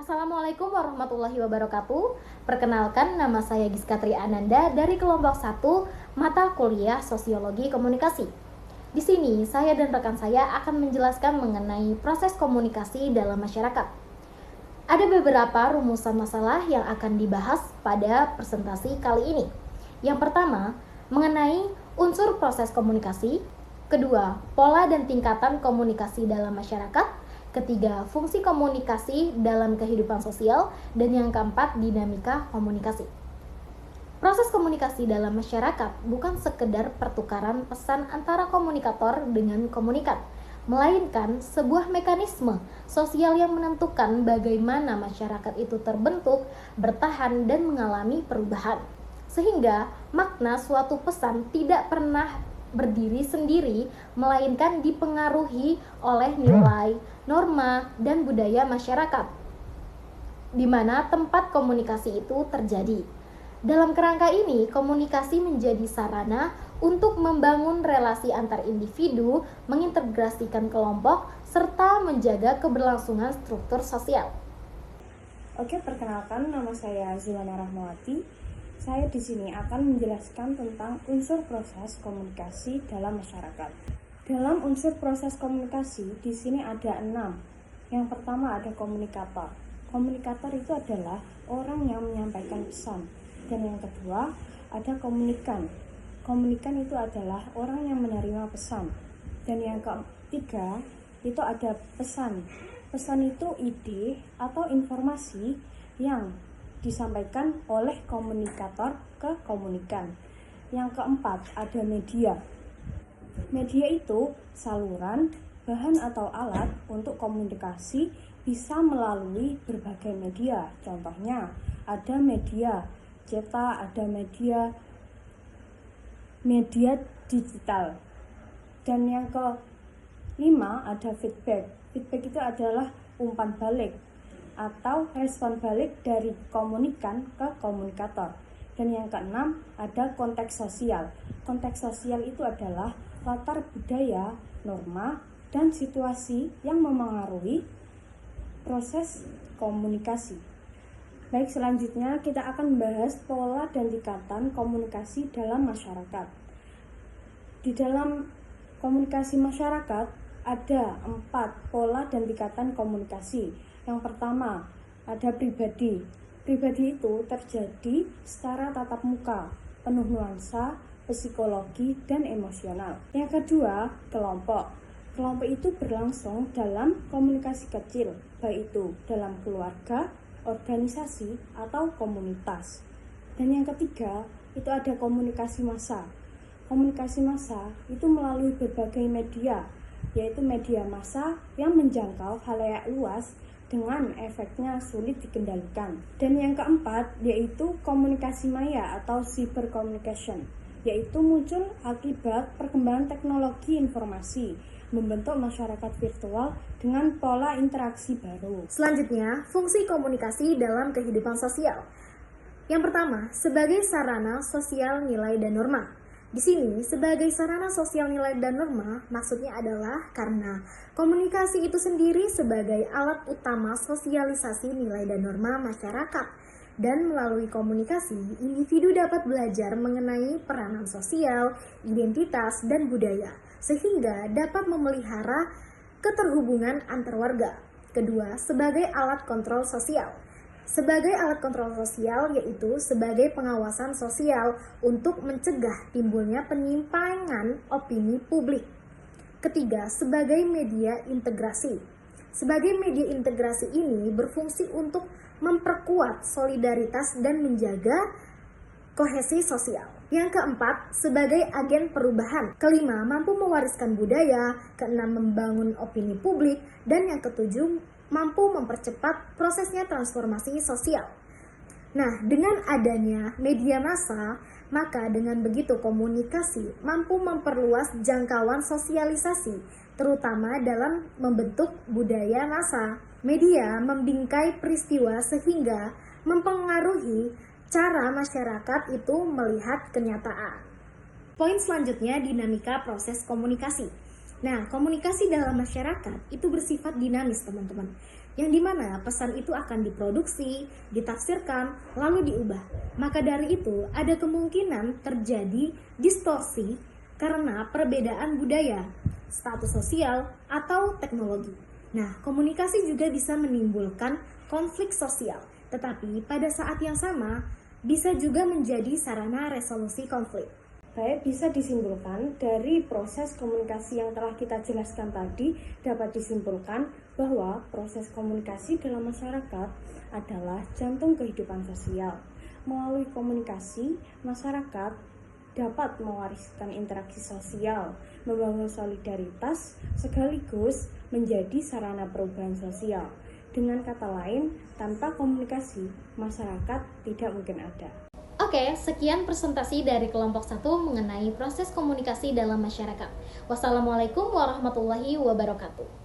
Assalamualaikum warahmatullahi wabarakatuh. Perkenalkan, nama saya Giska Triananda dari kelompok 1 mata kuliah Sosiologi Komunikasi. Di sini saya dan rekan saya akan menjelaskan mengenai proses komunikasi dalam masyarakat. Ada beberapa rumusan masalah yang akan dibahas pada presentasi kali ini. Yang pertama, mengenai unsur proses komunikasi. Kedua, pola dan tingkatan komunikasi dalam masyarakat. Ketiga, fungsi komunikasi dalam kehidupan sosial. Dan yang keempat, dinamika komunikasi. Proses komunikasi dalam masyarakat bukan sekedar pertukaran pesan antara komunikator dengan komunikan, melainkan sebuah mekanisme sosial yang menentukan bagaimana masyarakat itu terbentuk, bertahan, dan mengalami perubahan. Sehingga makna suatu pesan tidak pernah berdiri sendiri, melainkan dipengaruhi oleh nilai, norma, dan budaya masyarakat, di mana tempat komunikasi itu terjadi. Dalam kerangka ini, komunikasi menjadi sarana untuk membangun relasi antar individu, mengintegrasikan kelompok, serta menjaga keberlangsungan struktur sosial. Oke, perkenalkan, nama saya Zulana Rahmawati. Saya di sini akan menjelaskan tentang unsur proses komunikasi dalam masyarakat. Dalam unsur proses komunikasi, di sini ada 6. Yang pertama ada komunikator. Komunikator itu adalah orang yang menyampaikan pesan. Dan yang kedua ada komunikan. Komunikan itu adalah orang yang menerima pesan. Dan yang ketiga itu ada pesan. Pesan itu ide atau informasi yang disampaikan oleh komunikator ke komunikan. Yang keempat ada media. Media itu saluran, bahan atau alat untuk komunikasi bisa melalui berbagai media. Contohnya ada media cetak, ada media digital. Dan yang kelima ada feedback. Feedback itu adalah umpan balik atau respon balik dari komunikan ke komunikator. Dan yang keenam ada konteks sosial. Konteks sosial itu adalah latar budaya, norma, dan situasi yang memengaruhi proses komunikasi. Baik, selanjutnya kita akan membahas pola dan tingkatan komunikasi dalam masyarakat. Di dalam komunikasi masyarakat ada 4 pola dan tingkatan komunikasi. Yang pertama, ada pribadi. Pribadi itu terjadi secara tatap muka, penuh nuansa, psikologi, dan emosional. Yang kedua, kelompok. Kelompok itu berlangsung dalam komunikasi kecil, baik itu dalam keluarga, organisasi, atau komunitas. Dan yang ketiga, itu ada komunikasi massa. Komunikasi massa itu melalui berbagai media, yaitu media massa yang menjangkau khalayak luas dengan efeknya sulit dikendalikan. Dan yang keempat yaitu komunikasi maya atau cyber communication, yaitu muncul akibat perkembangan teknologi informasi, membentuk masyarakat virtual dengan pola interaksi baru. Selanjutnya, fungsi komunikasi dalam kehidupan sosial. Yang pertama, sebagai sarana sosial nilai dan norma. Di sini, sebagai sarana sosial nilai dan norma, maksudnya adalah karena komunikasi itu sendiri sebagai alat utama sosialisasi nilai dan norma masyarakat. Dan melalui komunikasi, individu dapat belajar mengenai peranan sosial, identitas, dan budaya, sehingga dapat memelihara keterhubungan antar warga. Kedua, sebagai alat kontrol sosial. Sebagai alat kontrol sosial, yaitu sebagai pengawasan sosial untuk mencegah timbulnya penyimpangan opini publik. Ketiga, sebagai media integrasi. Sebagai media integrasi ini berfungsi untuk memperkuat solidaritas dan menjaga kohesi sosial. Yang keempat, sebagai agen perubahan. Kelima, mampu mewariskan budaya. Keenam, membangun opini publik. Dan yang ketujuh, mampu mempercepat prosesnya transformasi sosial. Nah, dengan adanya media massa, maka dengan begitu komunikasi mampu memperluas jangkauan sosialisasi, terutama dalam membentuk budaya massa. Media membingkai peristiwa sehingga mempengaruhi cara masyarakat itu melihat kenyataan. Poin selanjutnya, dinamika proses komunikasi. Nah, komunikasi dalam masyarakat itu bersifat dinamis, teman-teman. Yang dimana pesan itu akan diproduksi, ditafsirkan, lalu diubah. Maka dari itu, ada kemungkinan terjadi distorsi karena perbedaan budaya, status sosial, atau teknologi. Nah, komunikasi juga bisa menimbulkan konflik sosial, tetapi pada saat yang sama bisa juga menjadi sarana resolusi konflik. Baik, bisa disimpulkan dari proses komunikasi yang telah kita jelaskan tadi, dapat disimpulkan bahwa proses komunikasi dalam masyarakat adalah jantung kehidupan sosial. Melalui komunikasi, masyarakat dapat mewariskan interaksi sosial, membangun solidaritas, sekaligus menjadi sarana perubahan sosial. Dengan kata lain, tanpa komunikasi, masyarakat tidak mungkin ada. Oke, sekian presentasi dari kelompok 1 mengenai proses komunikasi dalam masyarakat. Wassalamualaikum warahmatullahi wabarakatuh.